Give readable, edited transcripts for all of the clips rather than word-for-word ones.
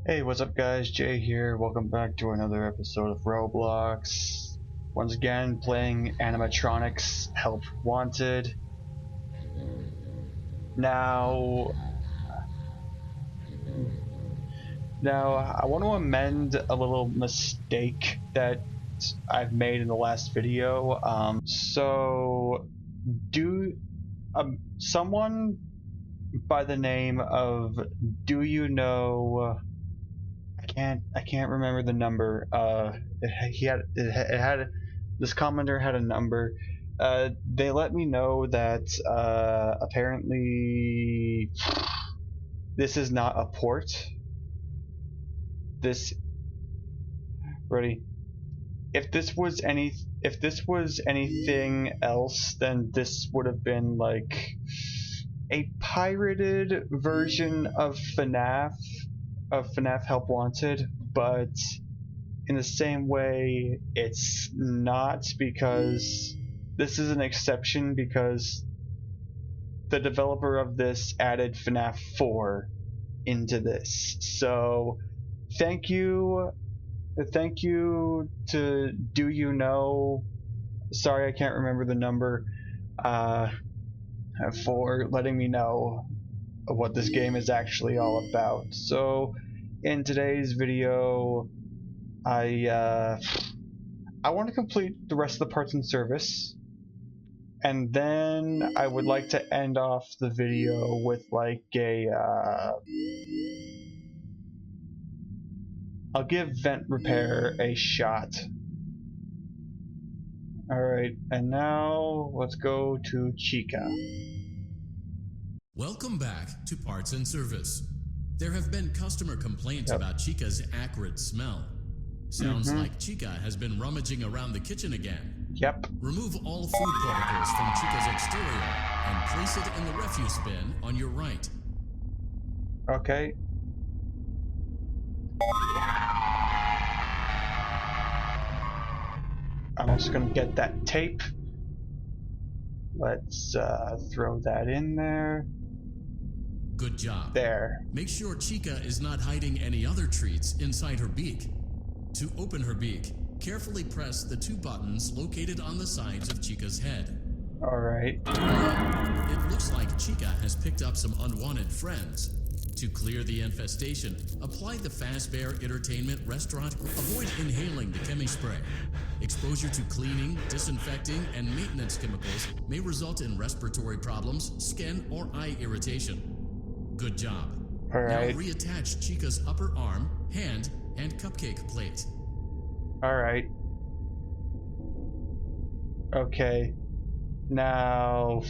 Hey, what's up guys? Jay here. Welcome back to another episode of Roblox. Once again, playing Animatronix Help Wanted. Now, I want to amend a little mistake that I've made in the last video. Someone by the name of Do You Know? I can't remember the number. It had this commenter had a number. They let me know that apparently this is not a port. If this was anything else, then this would have been like a pirated version of FNAF Help Wanted, but in the same way it's not, because this is an exception because the developer of this added FNAF 4 into this. So thank you to Do You Know, sorry I can't remember the number, for letting me know what this game is actually all about. So in today's video, I want to complete the rest of the parts and service, and then I would like to end off the video with like a I'll give vent repair a shot. Alright, and now let's go to Chica. Welcome back to Parts and Service. There have been customer complaints about Chica's acrid smell. Sounds like Chica has been rummaging around the kitchen again. Yep. Remove all food particles from Chica's exterior and place it in the refuse bin on your right. Okay. I'm just gonna get that tape. Let's throw that in there. Good job. There. Make sure Chica is not hiding any other treats inside her beak. To open her beak, carefully press the two buttons located on the sides of Chica's head. Alright. It looks like Chica has picked up some unwanted friends. To clear the infestation, apply the Fazbear Entertainment Restaurant. Avoid inhaling the chemi spray. Exposure to cleaning, disinfecting, and maintenance chemicals may result in respiratory problems, skin, or eye irritation. Good job. All right. Now reattach Chica's upper arm, hand, and cupcake plate. Alright. Okay. Now...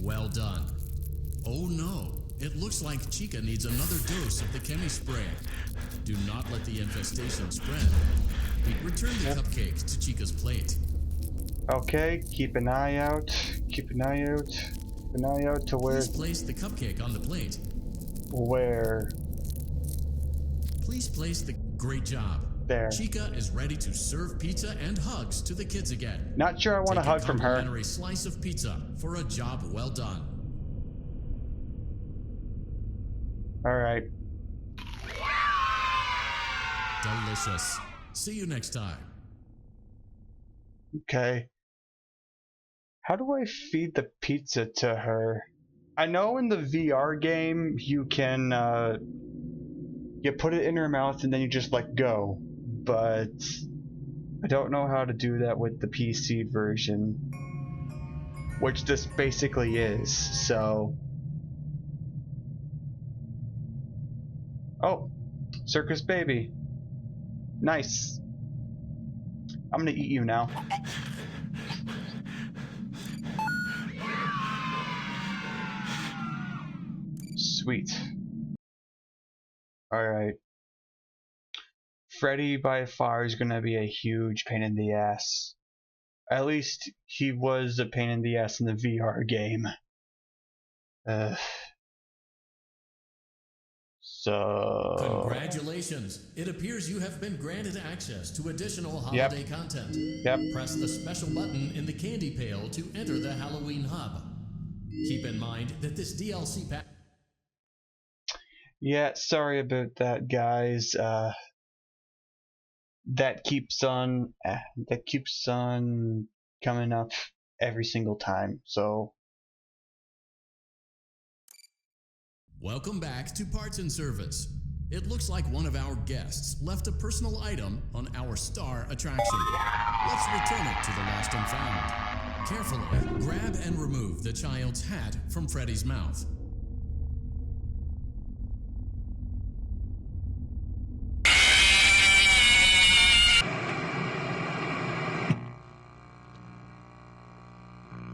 Well done. Oh no. It looks like Chica needs another dose of the chemi spray. Do not let the infestation spread. Return the cupcake to Chica's plate. Okay, keep an eye out. Keep an eye out. Keep an eye out to where... Please place the cupcake on the plate. Where? Please place the... Great job. There. Chica is ready to serve pizza and hugs to the kids again. Not sure I want a hug from her. Take a complimentary slice of pizza for a job well done. Alright. Delicious. See you next time. Okay. How do I feed the pizza to her? I know in the VR game you can you put it in her mouth and then you just let go, but I don't know how to do that with the PC version, which this basically is. So oh, circus baby, nice. I'm gonna eat you now. Sweet. Alright. Freddy by far is gonna be a huge pain in the ass. At least he was a pain in the ass in the VR game. So... Congratulations! It appears you have been granted access to additional holiday content. Yep. Press the special button in the candy pail to enter the Halloween hub. Keep in mind that this DLC pack... Yeah, sorry about that, guys. That keeps on coming up every single time. So Welcome back to Parts and Service. It looks like one of our guests left a personal item on our star attraction. Let's return it to the lost and found. Carefully grab and remove the child's hat from Freddy's mouth.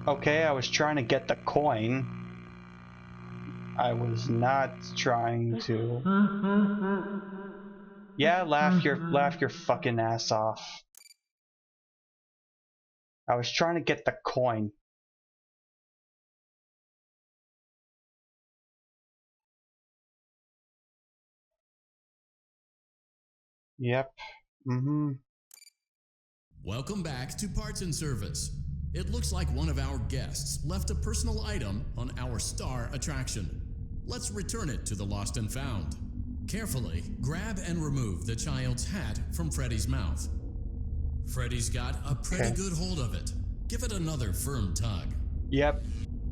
okay, I was trying to get the coin. I was not trying to. Yeah, laugh your fucking ass off. I was trying to get the coin. Yep. Welcome back to Parts and Service. It looks like one of our guests left a personal item on our star attraction. Let's return it to the lost and found. Carefully grab and remove the child's hat from Freddy's mouth. Freddy's got a pretty good hold of it. Give it another firm tug. Yep.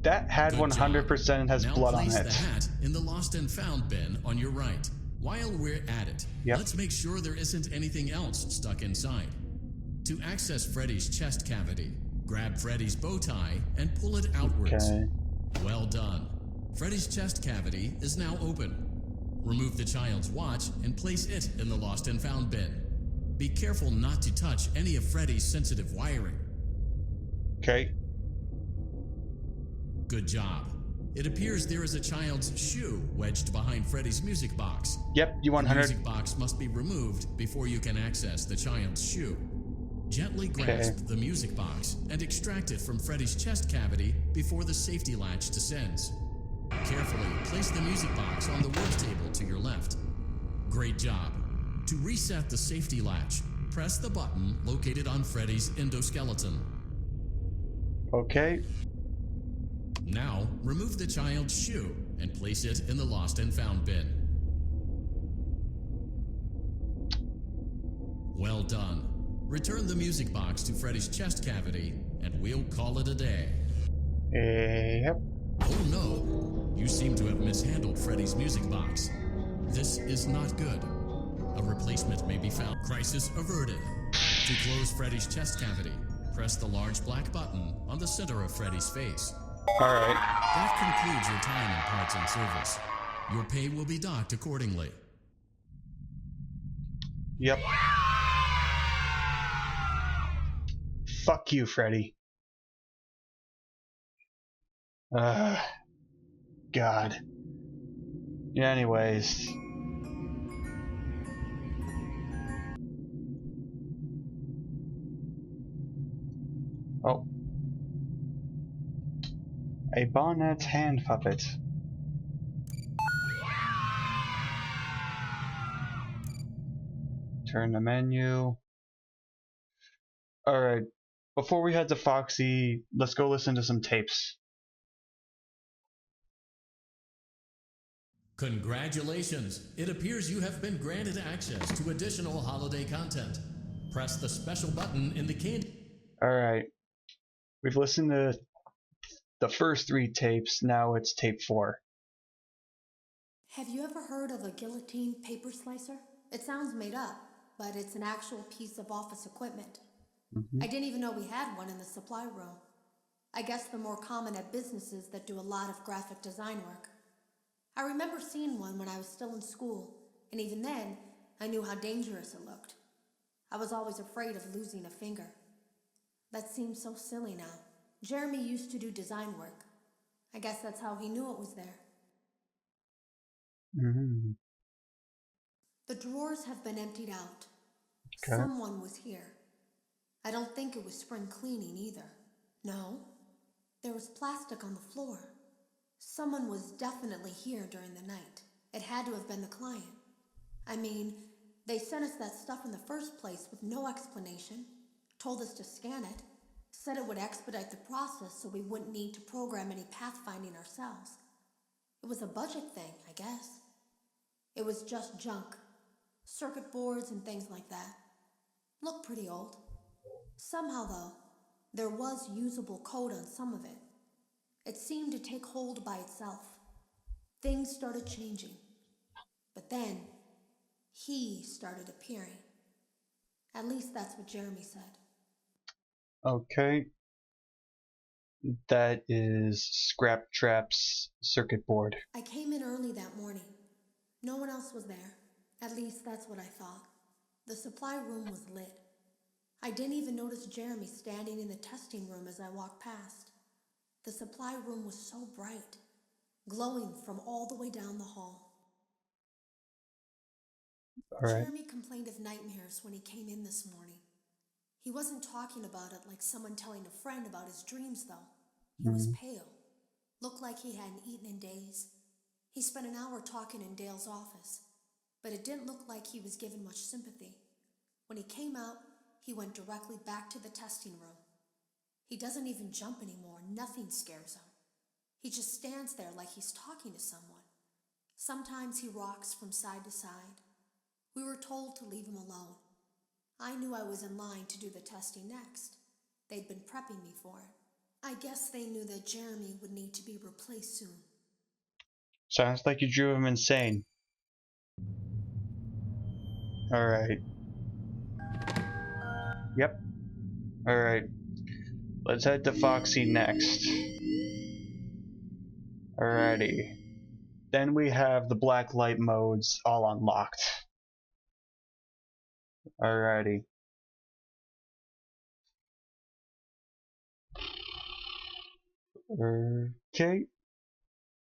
That hat 100% has now blood on place it. the hat in the lost and found bin on your right. While we're at it, let's make sure there isn't anything else stuck inside. To access Freddy's chest cavity, grab Freddy's bow tie and pull it outwards. Okay. Well done. Freddy's chest cavity is now open. Remove the child's watch and place it in the lost and found bin. Be careful not to touch any of Freddy's sensitive wiring. Okay. Good job. It appears there is a child's shoe wedged behind Freddy's music box. Yep, you 100. The music box must be removed before you can access the child's shoe. Gently grasp the music box and extract it from Freddy's chest cavity before the safety latch descends. Carefully place the music box on the work table to your left. Great job. To reset the safety latch, press the button located on Freddy's endoskeleton. Okay. Now, remove the child's shoe and place it in the lost and found bin. Well done. Return the music box to Freddy's chest cavity, and we'll call it a day. Yep. Oh no! You seem to have mishandled Freddy's music box. This is not good. A replacement may be found. Crisis averted. To close Freddy's chest cavity, press the large black button on the center of Freddy's face. Alright. That concludes your time in Parts and Service. Your pay will be docked accordingly. Yep. Fuck you, Freddy. God. Yeah, anyways. Oh. A bonnet hand puppet. Turn the menu. Alright. Before we head to Foxy, let's go listen to some tapes. Congratulations! It appears you have been granted access to additional holiday content. Press the special button in the candy. Alright. We've listened to the first 3 tapes, now it's tape 4. Have you ever heard of a guillotine paper slicer? It sounds made up, but it's an actual piece of office equipment. I didn't even know we had one in the supply room. I guess they're more common at businesses that do a lot of graphic design work. I remember seeing one when I was still in school, and even then, I knew how dangerous it looked. I was always afraid of losing a finger. That seems so silly now. Jeremy used to do design work. I guess that's how he knew it was there. The drawers have been emptied out. Okay. Someone was here. I don't think it was spring cleaning either. No, there was plastic on the floor. Someone was definitely here during the night. It had to have been the client. I mean, they sent us that stuff in the first place with no explanation, told us to scan it, said it would expedite the process so we wouldn't need to program any pathfinding ourselves. It was a budget thing, I guess. It was just junk. Circuit boards and things like that. Looked pretty old. Somehow, though, there was usable code on some of it. It seemed to take hold by itself. Things started changing. But then, he started appearing. At least that's what Jeremy said. Okay. That is Scrap Trap's circuit board. I came in early that morning. No one else was there. At least that's what I thought. The supply room was lit. I didn't even notice Jeremy standing in the testing room as I walked past. The supply room was so bright, glowing from all the way down the hall. All right. Jeremy complained of nightmares when he came in this morning. He wasn't talking about it like someone telling a friend about his dreams, though. He was pale. Looked like he hadn't eaten in days. He spent an hour talking in Dale's office, but it didn't look like he was given much sympathy. When he came out, he went directly back to the testing room. He doesn't even jump anymore. Nothing scares him. He just stands there like he's talking to someone. Sometimes he rocks from side to side. We were told to leave him alone. I knew I was in line to do the testing next. They'd been prepping me for it. I guess they knew that Jeremy would need to be replaced soon. Sounds like you drew him insane. Alright. Yep. Alright. Let's head to Foxy next. Alrighty. Then we have the black light modes all unlocked. Alrighty. Okay.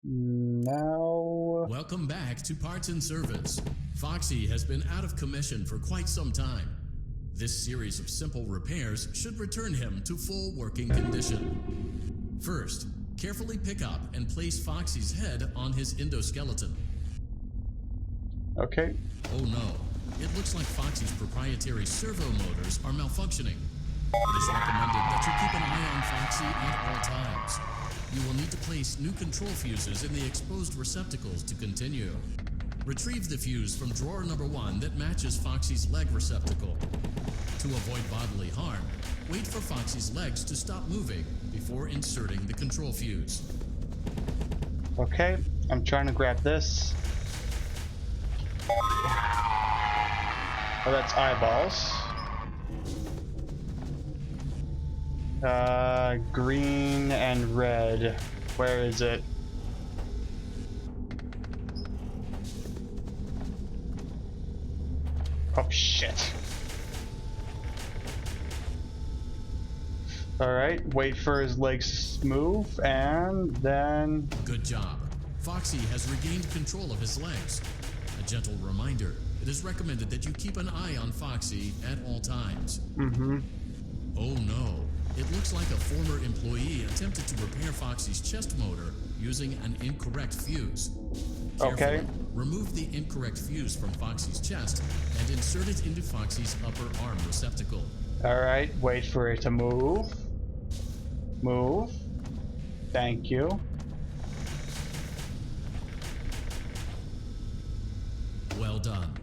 Now... Welcome back to Parts and Service. Foxy has been out of commission for quite some time. This series of simple repairs should return him to full working condition. First, carefully pick up and place Foxy's head on his endoskeleton. Okay. Oh no, it looks like Foxy's proprietary servo motors are malfunctioning. It is recommended that you keep an eye on Foxy at all times. You will need to place new control fuses in the exposed receptacles to continue. Retrieve the fuse from drawer number 1 that matches Foxy's leg receptacle. To avoid bodily harm, wait for Foxy's legs to stop moving before inserting the control fuse. Okay, I'm trying to grab this. Oh, that's eyeballs. Green and red. Where is it? Oh shit. Alright, wait for his legs to move, and then... Good job. Foxy has regained control of his legs. A gentle reminder, it is recommended that you keep an eye on Foxy at all times. Oh no, it looks like a former employee attempted to repair Foxy's chest motor using an incorrect fuse. Carefully, Okay. remove the incorrect fuse from Foxy's chest and insert it into Foxy's upper arm receptacle. Alright, wait for it to move. Move. Thank you. Well done.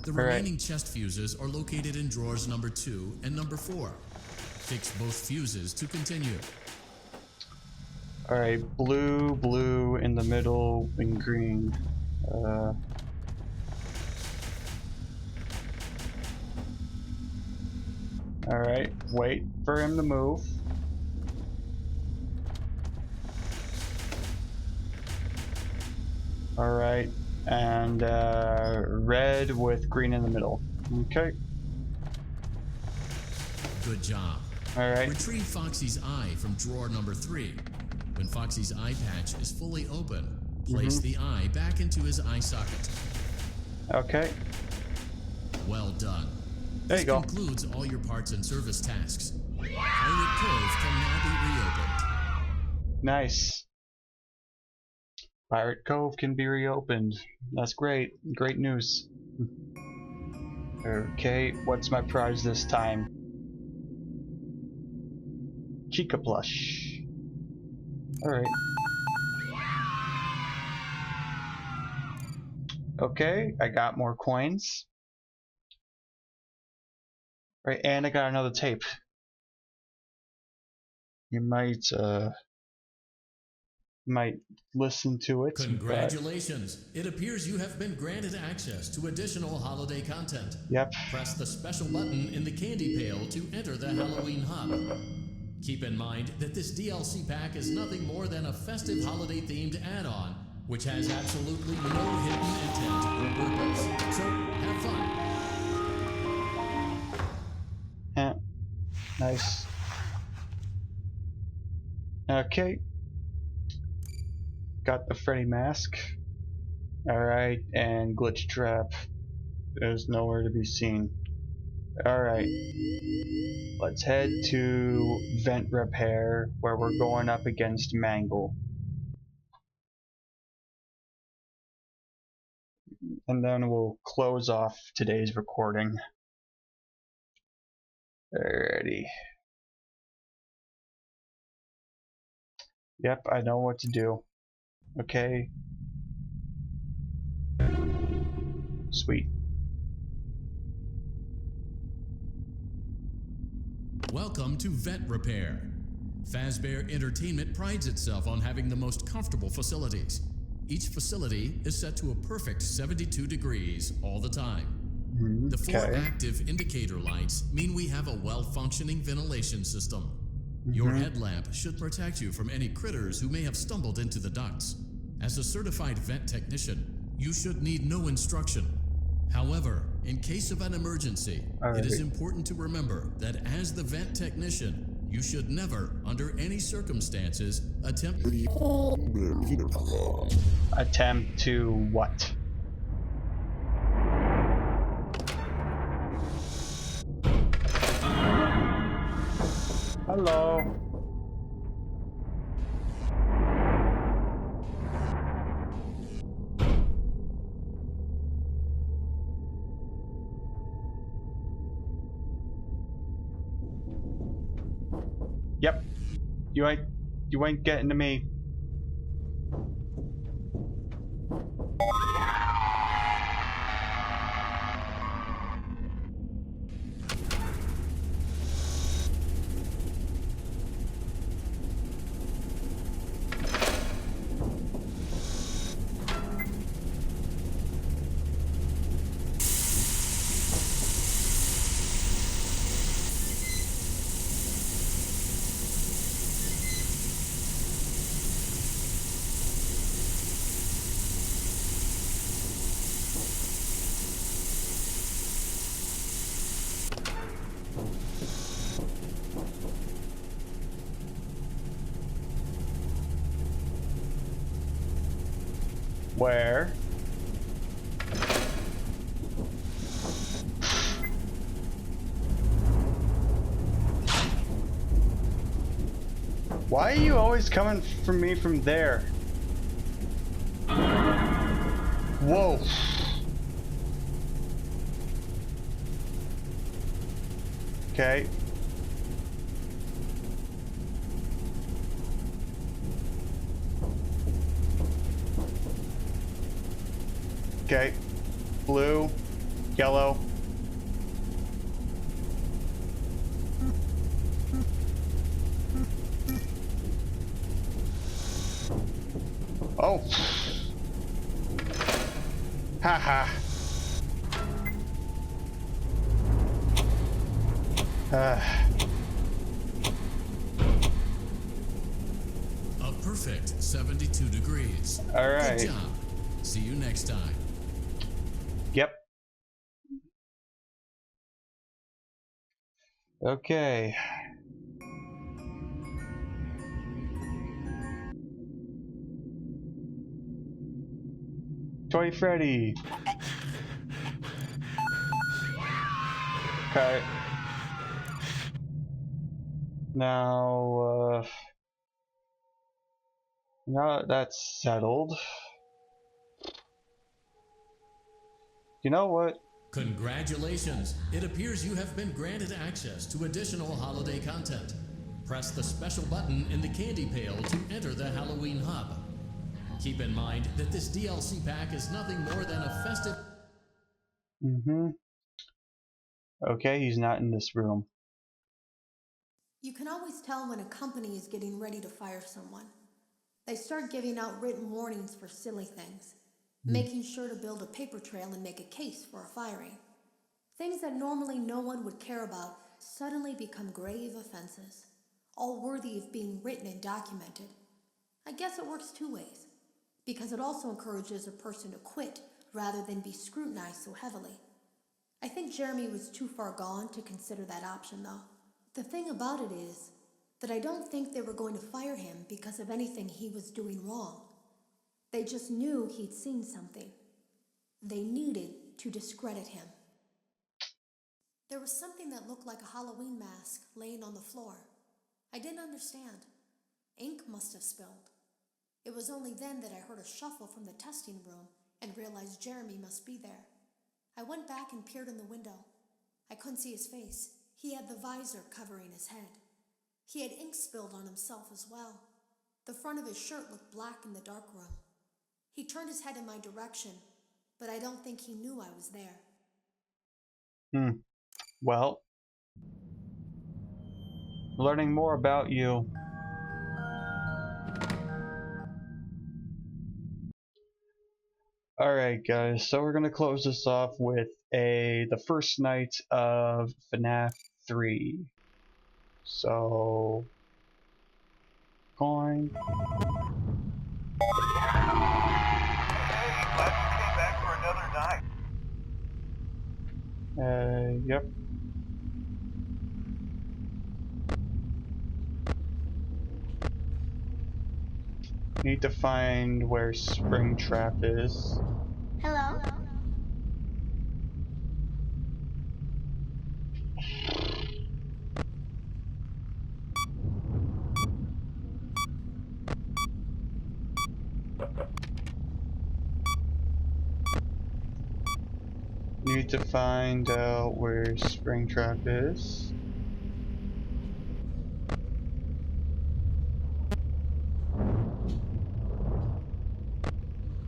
The All right. remaining chest fuses are located in drawers number 2 and number 4. Fix both fuses to continue. Alright, blue, blue in the middle, and green. Alright, wait for him to move. Alright, and red with green in the middle. Okay, Good job. alright. Retrieve Foxy's eye from drawer number 3. When Foxy's eye patch is fully open, place the eye back into his eye socket. Okay, Well done. there This you go. concludes all your parts and service tasks. Pirate Cove can now be reopened. Nice. Pirate Cove can be reopened. That's great. Great news. Okay, what's my prize this time? Chica plush. Alright. Okay, I got more coins. Right, and I got another tape. You might listen to it. Congratulations! It appears you have been granted access to additional holiday content. Yep. Press the special button in the candy pail to enter the Halloween hub. Keep in mind that this DLC pack is nothing more than a festive holiday-themed add-on, which has absolutely no hidden intent or purpose. So, have fun. Yeah. Nice. Okay. Got the Freddy mask. Alright, and glitch trap is nowhere to be seen. Alright. Let's head to vent repair where we're going up against Mangle. And then we'll close off today's recording. Alrighty. Yep, I know what to do. Okay. Sweet. Welcome to Vent Repair. Fazbear Entertainment prides itself on having the most comfortable facilities. Each facility is set to a perfect 72 degrees all the time. The 4 active indicator lights mean we have a well-functioning ventilation system. Your headlamp should protect you from any critters who may have stumbled into the ducts. As a certified vent technician, you should need no instruction. However, in case of an emergency, it is important to remember that as the vent technician, you should never, under any circumstances, attempt to what? Hello. Yep. You ain't getting to me. Where? Why are you always coming for me from there? Whoa. Okay. Okay. Blue, yellow. Oh. Haha. a perfect 72 degrees. All right. Good job. See you next time. Yep. Okay. Toy Freddy. Okay. Now that that's settled. You know what? Congratulations! It appears you have been granted access to additional holiday content. Press the special button in the candy pail to enter the Halloween hub. Keep in mind that this DLC pack is nothing more than a festive... Okay, he's not in this room. You can always tell when a company is getting ready to fire someone. They start giving out written warnings for silly things, making sure to build a paper trail and make a case for a firing. Things that normally no one would care about suddenly become grave offenses, all worthy of being written and documented. I guess it works two ways, because it also encourages a person to quit rather than be scrutinized so heavily. I think Jeremy was too far gone to consider that option, though. The thing about it is that I don't think they were going to fire him because of anything he was doing wrong. They just knew he'd seen something. They needed to discredit him. There was something that looked like a Halloween mask laying on the floor. I didn't understand. Ink must have spilled. It was only then that I heard a shuffle from the testing room and realized Jeremy must be there. I went back and peered in the window. I couldn't see his face. He had the visor covering his head. He had ink spilled on himself as well. The front of his shirt looked black in the dark room. He turned his head in my direction, but I don't think he knew I was there. Well, learning more about you. Alright guys, so we're gonna close this off with the first night of FNAF 3. So going. Hey, glad you came back for another night. Yep. Need to find where Springtrap is. Hello? Need to find out where Springtrap is.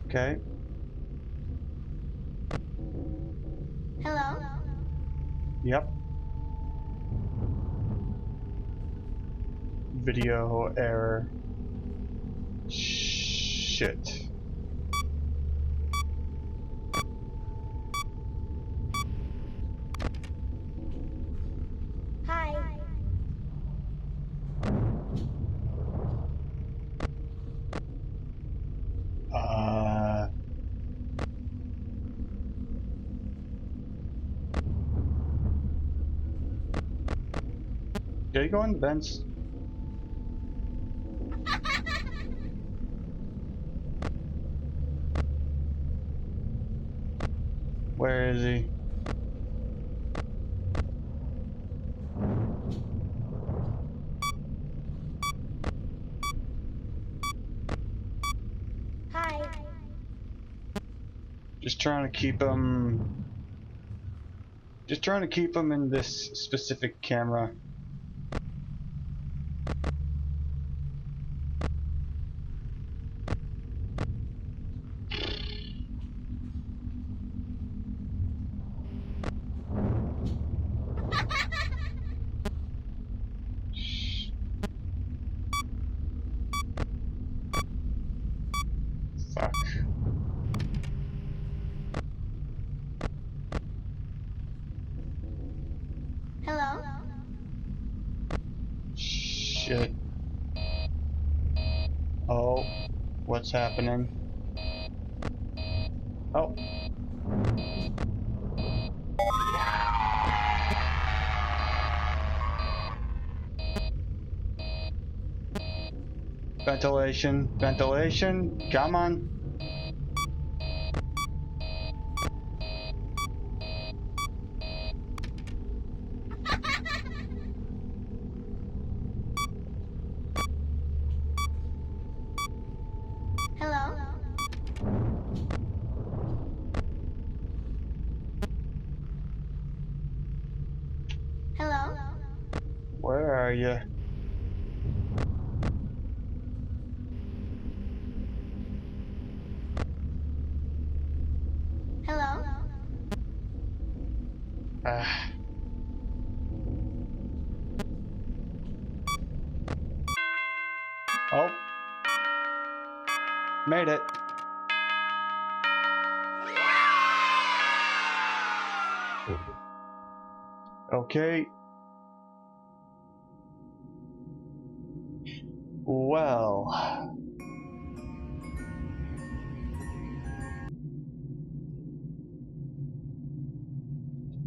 Okay. Hello? Yep. Video error. Shit. Hi. Did he go in the vents? Where is he? Hi. Just trying to keep him. Just trying to keep him in this specific camera. Fuck. Hello? Shit. Oh, what's happening? Oh. Ventilation, ventilation, come on. Hello? Hello? Where are you? Oh. Made it. Okay. Well.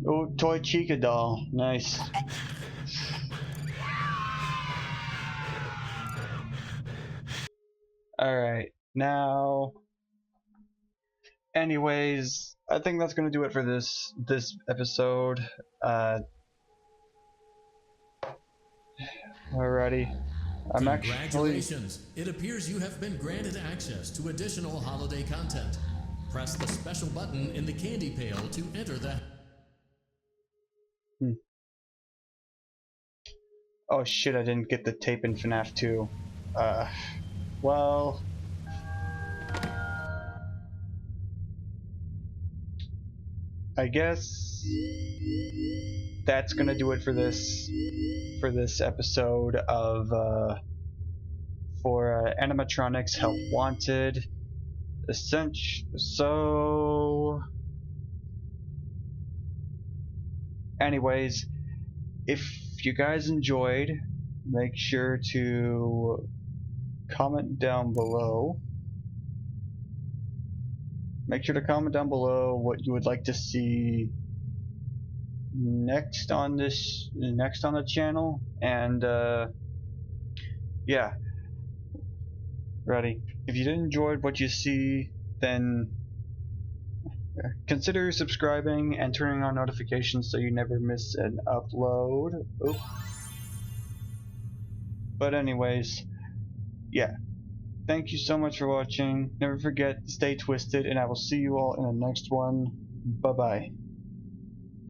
Oh, toy Chica doll. Nice. Alright. Now. Anyways, I think that's gonna do it for this episode. Alrighty. I'm actually. Congratulations! It appears you have been granted access to additional holiday content. Press the special button in the candy pail to enter the... Oh shit, I didn't get the tape in FNAF 2. Well... I guess... that's gonna do it for this episode of, for Animatronix Help Wanted. So... Anyways, if you guys enjoyed, make sure to comment down below. Make sure to comment down below what you would like to see next on the channel, and yeah. Ready. If you enjoyed what you see, then consider subscribing and turning on notifications so you never miss an upload. Oop. But anyways, yeah. Thank you so much for watching. Never forget to stay twisted, and I will see you all in the next one. Bye bye.